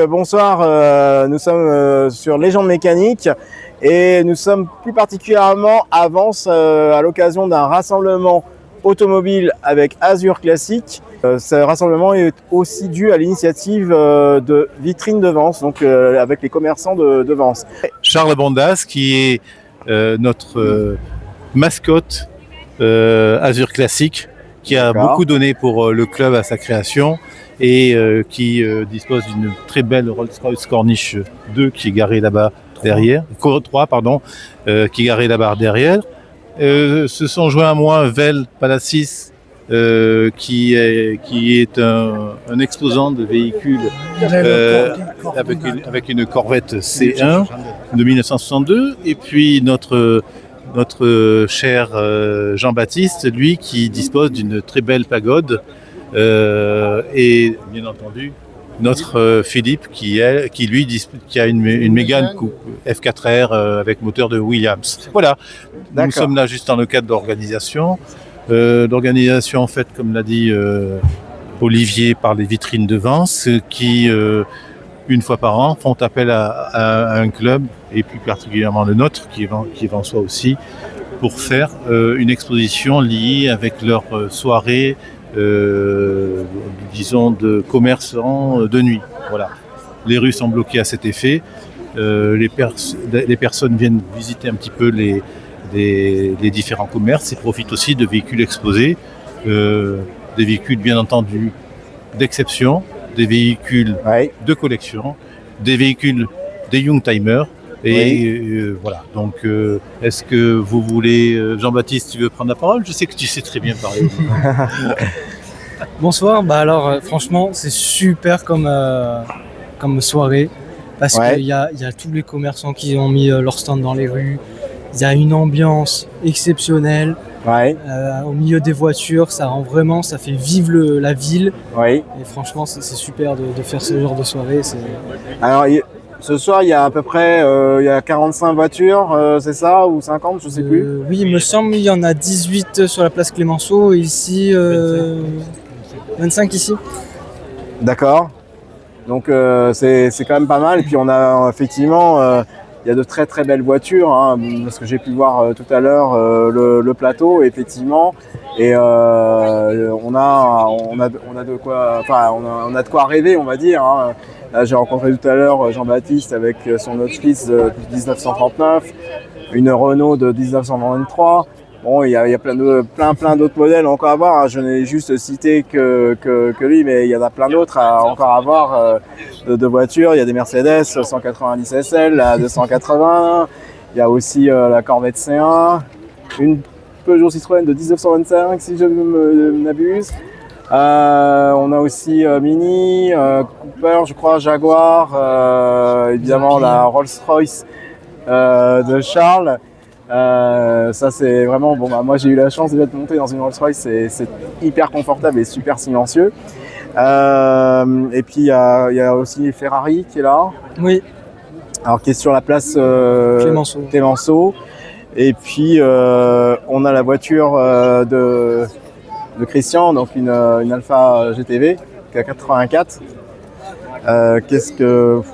bonsoir, nous sommes sur Légende mécanique et nous sommes plus particulièrement à Vence à l'occasion d'un rassemblement automobile avec Azur Classique. Ce rassemblement est aussi dû à l'initiative de Vitrine de Vence, donc avec les commerçants de Vence. Charles Bondas qui est notre mascotte Azur Classique, qui a beaucoup donné pour le club à sa création et qui dispose d'une très belle Rolls-Royce Corniche 2 qui est garée là-bas derrière, 3 pardon, qui est garée là-bas derrière. Se sont joints à moi Vel Palacis qui est un exposant de véhicules avec une Corvette C1 de 1962, et puis notre cher Jean-Baptiste, lui, qui dispose d'une très belle pagode, et bien entendu notre Philippe qui a une Mégane Coupe F4R avec moteur de Williams. Voilà, nous sommes là juste dans le cadre d'organisation. L'organisation en fait, comme l'a dit Olivier, par les Vitrines de Vence, qui une fois par an font appel à un club, et plus particulièrement le nôtre, qui est Vensois aussi, pour faire une exposition liée avec leur soirée, disons, de commerçants de nuit. Voilà. Les rues sont bloquées à cet effet. Les personnes viennent visiter un petit peu les différents commerces et profitent aussi de véhicules exposés, des véhicules bien entendu d'exception, des véhicules de collection, des véhicules des Youngtimers. Et voilà, donc est-ce que vous voulez, Jean-Baptiste, tu veux prendre la parole? Je sais que tu sais très bien parler. Bonsoir, alors franchement c'est super comme soirée, parce qu'il y a tous les commerçants qui ont mis leur stand dans les rues. Il y a une ambiance exceptionnelle, au milieu des voitures, ça fait vivre la ville. Et franchement c'est super de faire ce genre de soirée. Alors ce soir il y a à peu près 45 voitures, c'est ça, ou 50, je sais plus. Oui, il me semble qu'il y en a 18 sur la place Clémenceau, et ici 25 ici. D'accord. Donc c'est quand même pas mal. Et puis on a effectivement, il y a de très très belles voitures, parce que j'ai pu voir tout à l'heure le plateau, effectivement. Et on a de quoi rêver, on va dire. Là, j'ai rencontré tout à l'heure Jean-Baptiste avec son Autrice de 1939, une Renault de 1923. Bon, il y a plein d'autres modèles encore à voir. Je n'ai juste cité que lui, mais il y en a plein d'autres encore à voir de voitures. Il y a des Mercedes 190 SL, la 280. Il y a aussi la Corvette C1, une Peugeot Citroën de 1925, si je ne m'abuse. On a aussi Mini, Cooper, je crois, Jaguar, évidemment la Rolls-Royce de Charles. Ça c'est vraiment bon. Moi j'ai eu la chance déjà de monter dans une Rolls-Royce, c'est hyper confortable et super silencieux. Et puis il y a aussi Ferrari qui est là. Oui. Alors qui est sur la place Clémenceau. Et puis on a la voiture de Christian, donc une Alfa GTV qui a 84.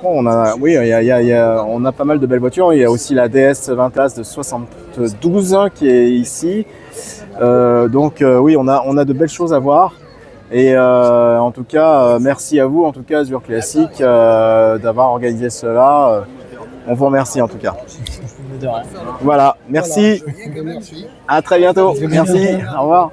On a pas mal de belles voitures. Il y a aussi la DS 20 places de 72 qui est ici. Oui, on a de belles choses à voir. Et en tout cas, merci à vous, en tout cas Azur Classique, d'avoir organisé cela. On vous remercie en tout cas. Voilà, merci. À très bientôt. Merci. Au revoir.